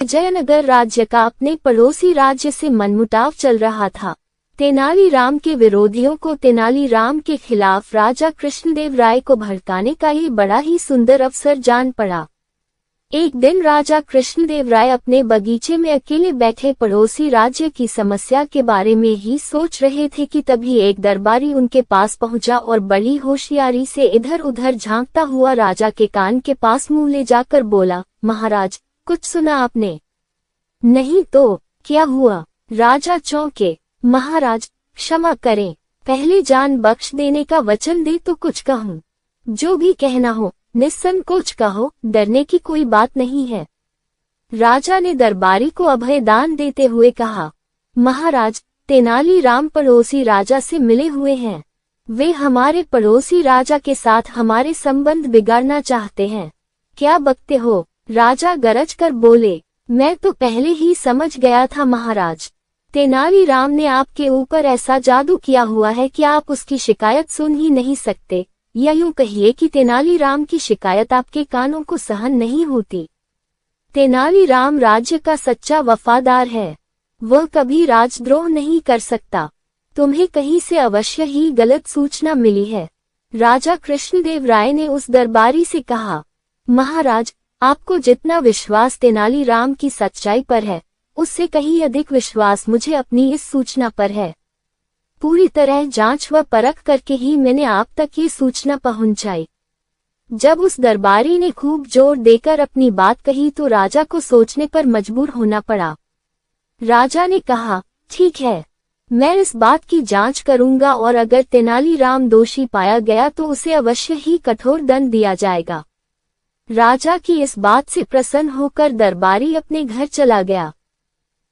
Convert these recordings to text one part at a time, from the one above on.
विजयनगर राज्य का अपने पड़ोसी राज्य से मनमुटाव चल रहा था। तेनालीराम के विरोधियों को तेनालीराम के खिलाफ राजा कृष्णदेव राय को भड़काने का ये बड़ा ही सुंदर अवसर जान पड़ा। एक दिन राजा कृष्णदेव राय अपने बगीचे में अकेले बैठे पड़ोसी राज्य की समस्या के बारे में ही सोच रहे थे कि तभी एक दरबारी उनके पास पहुंचा और बड़ी होशियारी से इधर उधर झांकता हुआ राजा के कान के पास मुंह ले जाकर बोला, महाराज, कुछ सुना आपने? नहीं तो क्या हुआ? राजा चौंके। महाराज, क्षमा करें, पहले जान बख्श देने का वचन दे तो कुछ कहूँ। जो भी कहना हो निस्संकोच कहो, डरने की कोई बात नहीं है। राजा ने दरबारी को अभय दान देते हुए कहा, महाराज, तेनालीराम पड़ोसी राजा से मिले हुए हैं। वे हमारे पड़ोसी राजा के साथ हमारे संबंध बिगाड़ना चाहते हैं। क्या बकते हो? राजा गरज कर बोले, मैं तो पहले ही समझ गया था महाराज। तेनालीराम ने आपके ऊपर ऐसा जादू किया हुआ है कि आप उसकी शिकायत सुन ही नहीं सकते, या यूं कहिए कि तेनालीराम की शिकायत आपके कानों को सहन नहीं होती। तेनालीराम राज्य का सच्चा वफादार है, वह कभी राजद्रोह नहीं कर सकता। तुम्हें कहीं से अवश्य ही गलत सूचना मिली है। राजा कृष्णदेव राय ने उस दरबारी से कहा, महाराज, आपको जितना विश्वास तेनालीराम की सच्चाई पर है, उससे कहीं अधिक विश्वास मुझे अपनी इस सूचना पर है। पूरी तरह जांच व परख करके ही मैंने आप तक ये सूचना पहुंचाई। जब उस दरबारी ने खूब जोर देकर अपनी बात कही तो राजा को सोचने पर मजबूर होना पड़ा। राजा ने कहा, ठीक है, मैं इस बात की जांच करूंगा और अगर तेनालीराम दोषी पाया गया तो उसे अवश्य ही कठोर दंड दिया जाएगा। राजा की इस बात से प्रसन्न होकर दरबारी अपने घर चला गया।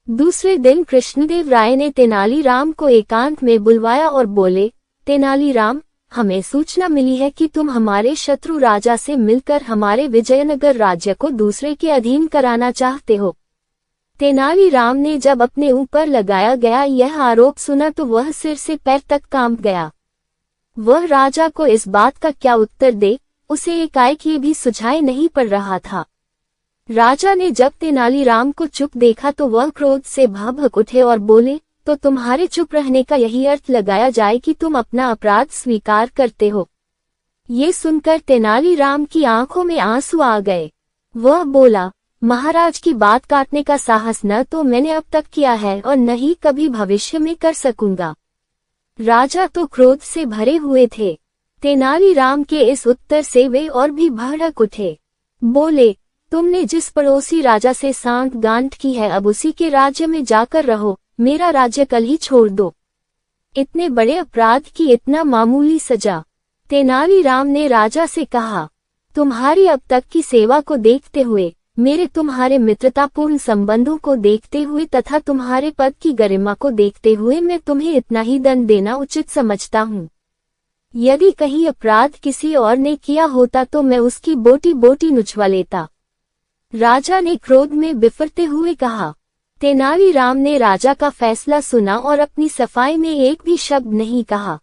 दूसरे दिन कृष्णदेव राय ने तेनालीराम को एकांत में बुलवाया और बोले, तेनालीराम, हमें सूचना मिली है कि तुम हमारे शत्रु राजा से मिलकर हमारे विजयनगर राज्य को दूसरे के अधीन कराना चाहते हो। तेनालीराम ने जब अपने ऊपर लगाया गया यह आरोप सुना तो वह सिर से पैर तक कांप गया। वह राजा को इस बात का क्या उत्तर दे, उसे एकाएक ये भी सुझाई नहीं पड़ रहा था। राजा ने जब तेनालीराम को चुप देखा तो वह क्रोध से भभक उठे और बोले, तो तुम्हारे चुप रहने का यही अर्थ लगाया जाए कि तुम अपना अपराध स्वीकार करते हो। ये सुनकर तेनालीराम की आंखों में आंसू आ गए। वह बोला, महाराज की बात काटने का साहस न तो मैंने अब तक किया है और न ही कभी भविष्य में कर सकूंगा। राजा तो क्रोध से भरे हुए थे। तेनालीराम के इस उत्तर से वे और भी भड़क उठे। बोले, तुमने जिस पड़ोसी राजा से सांठ गांठ की है अब उसी के राज्य में जाकर रहो, मेरा राज्य कल ही छोड़ दो। इतने बड़े अपराध की इतना मामूली सजा। तेनालीराम ने राजा से कहा, तुम्हारी अब तक की सेवा को देखते हुए, मेरे तुम्हारे मित्रतापूर्ण संबंधों को देखते हुए तथा तुम्हारे पद की गरिमा को देखते हुए मैं तुम्हें इतना ही दंड देना उचित समझता हूँ। यदि कहीं अपराध किसी और ने किया होता तो मैं उसकी बोटी बोटी नुचवा लेता। राजा ने क्रोध में बिफरते हुए कहा। तेनालीराम ने राजा का फैसला सुना और अपनी सफाई में एक भी शब्द नहीं कहा।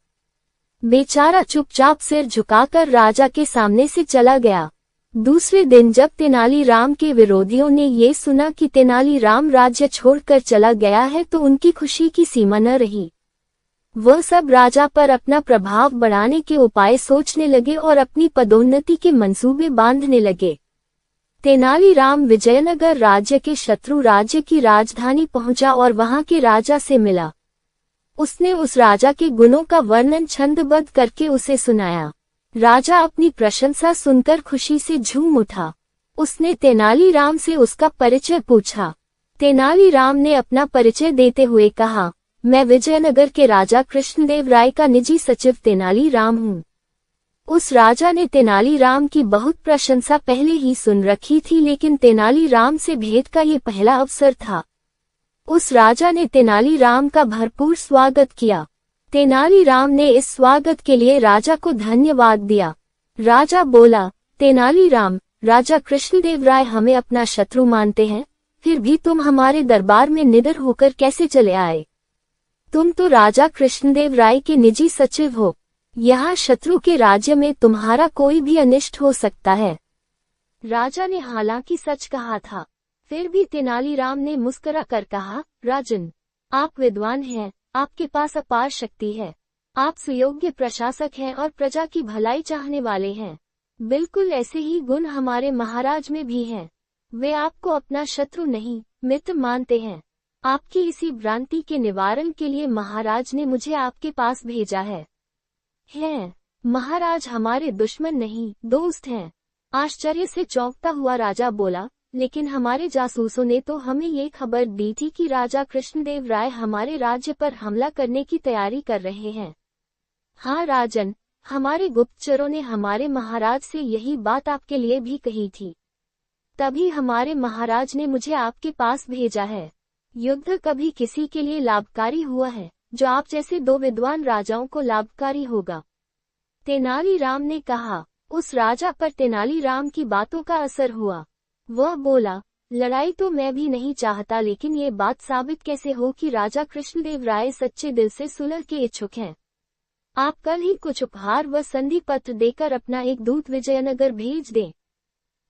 बेचारा चुपचाप सिर झुकाकर राजा के सामने से चला गया। दूसरे दिन जब तेनालीराम के विरोधियों ने ये सुना कि तेनालीराम राज्य छोड़कर चला गया है तो उनकी खुशी की सीमा न रही। वह सब राजा पर अपना प्रभाव बढ़ाने के उपाय सोचने लगे और अपनी पदोन्नति के मंसूबे बांधने लगे। तेनालीराम विजयनगर राज्य के शत्रु राज्य की राजधानी पहुंचा और वहां के राजा से मिला। उसने उस राजा के गुणों का वर्णन छंदबद्ध करके उसे सुनाया। राजा अपनी प्रशंसा सुनकर खुशी से झूम उठा। उसने तेनालीराम से उसका परिचय पूछा। तेनालीराम ने अपना परिचय देते हुए कहा, मैं विजयनगर के राजा कृष्णदेव राय का निजी सचिव तेनालीराम हूँ। उस राजा ने तेनालीराम की बहुत प्रशंसा पहले ही सुन रखी थी, लेकिन तेनालीराम से भेंट का ये पहला अवसर था। उस राजा ने तेनालीराम का भरपूर स्वागत किया। तेनालीराम ने इस स्वागत के लिए राजा को धन्यवाद दिया। राजा बोला, तेनालीराम, राजा कृष्णदेव राय हमें अपना शत्रु मानते हैं, फिर भी तुम हमारे दरबार में निडर होकर कैसे चले आए? तुम तो राजा कृष्णदेव राय के निजी सचिव हो। यहाँ शत्रु के राज्य में तुम्हारा कोई भी अनिष्ट हो सकता है। राजा ने हालांकि सच कहा था, फिर भी तेनालीराम ने मुस्कुरा कर कहा, राजन, आप विद्वान हैं, आपके पास अपार शक्ति है, आप सुयोग्य प्रशासक हैं और प्रजा की भलाई चाहने वाले हैं। बिल्कुल ऐसे ही गुण हमारे महाराज में भी हैं। वे आपको अपना शत्रु नहीं, मित्र मानते हैं। आपकी इसी भ्रांति के निवारण के लिए महाराज ने मुझे आपके पास भेजा है। महाराज हमारे दुश्मन नहीं, दोस्त हैं। आश्चर्य से चौंकता हुआ राजा बोला, लेकिन हमारे जासूसों ने तो हमें ये खबर दी थी कि राजा कृष्णदेव राय हमारे राज्य पर हमला करने की तैयारी कर रहे हैं। हाँ राजन, हमारे गुप्तचरों ने हमारे महाराज से यही बात आपके लिए भी कही थी। तभी हमारे महाराज ने मुझे आपके पास भेजा है। युद्ध कभी किसी के लिए लाभकारी हुआ है, जो आप जैसे दो विद्वान राजाओं को लाभकारी होगा। तेनालीराम ने कहा। उस राजा पर तेनालीराम की बातों का असर हुआ। वह बोला, लड़ाई तो मैं भी नहीं चाहता, लेकिन ये बात साबित कैसे हो कि राजा कृष्णदेव राय सच्चे दिल से सुलह के इच्छुक हैं। आप कल ही कुछ उपहार व संधि पत्र देकर अपना एक दूत विजयनगर भेज दें।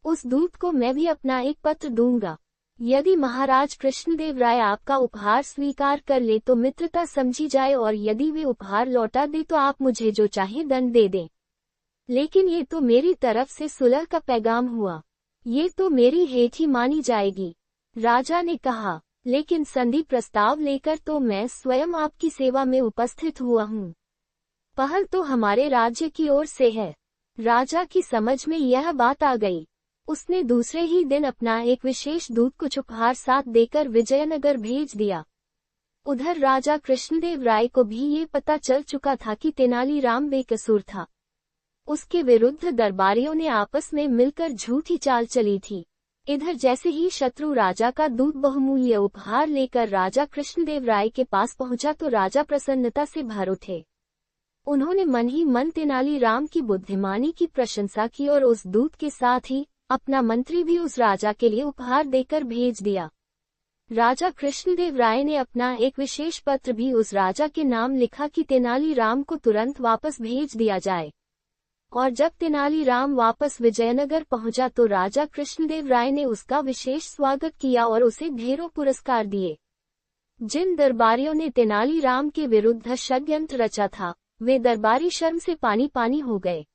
उस दूत को मैं भी अपना एक पत्र दूंगा। यदि महाराज कृष्णदेव राय आपका उपहार स्वीकार कर ले तो मित्रता समझी जाए, और यदि वे उपहार लौटा दे तो आप मुझे जो चाहे दंड दे दें। लेकिन ये तो मेरी तरफ से सुलह का पैगाम हुआ, ये तो मेरी हेठ ही मानी जाएगी। राजा ने कहा, लेकिन संधि प्रस्ताव लेकर तो मैं स्वयं आपकी सेवा में उपस्थित हुआ हूँ। पहल तो हमारे राज्य की ओर से है। राजा की समझ में यह बात आ गई। उसने दूसरे ही दिन अपना एक विशेष दूत कुछ उपहार साथ देकर विजयनगर भेज दिया। उधर राजा कृष्णदेव राय को भी ये पता चल चुका था कि तेनालीराम बेकसूर था। उसके विरुद्ध दरबारियों ने आपस में मिलकर झूठी चाल चली थी। इधर जैसे ही शत्रु राजा का दूत बहुमूल्य उपहार लेकर राजा कृष्णदेव राय के पास पहुंचा तो राजा प्रसन्नता से भर उठे। उन्होंने मन ही मन तेनालीराम की बुद्धिमानी की प्रशंसा की और उस दूत के साथ ही अपना मंत्री भी उस राजा के लिए उपहार देकर भेज दिया। राजा कृष्णदेव राय ने अपना एक विशेष पत्र भी उस राजा के नाम लिखा कि तेनालीराम को तुरंत वापस भेज दिया जाए। और जब तेनालीराम वापस विजयनगर पहुंचा तो राजा कृष्णदेव राय ने उसका विशेष स्वागत किया और उसे ढेरों पुरस्कार दिए। जिन दरबारियों ने तेनालीराम के विरुद्ध षड्यंत्र रचा था, वे दरबारी शर्म से पानी पानी हो गए।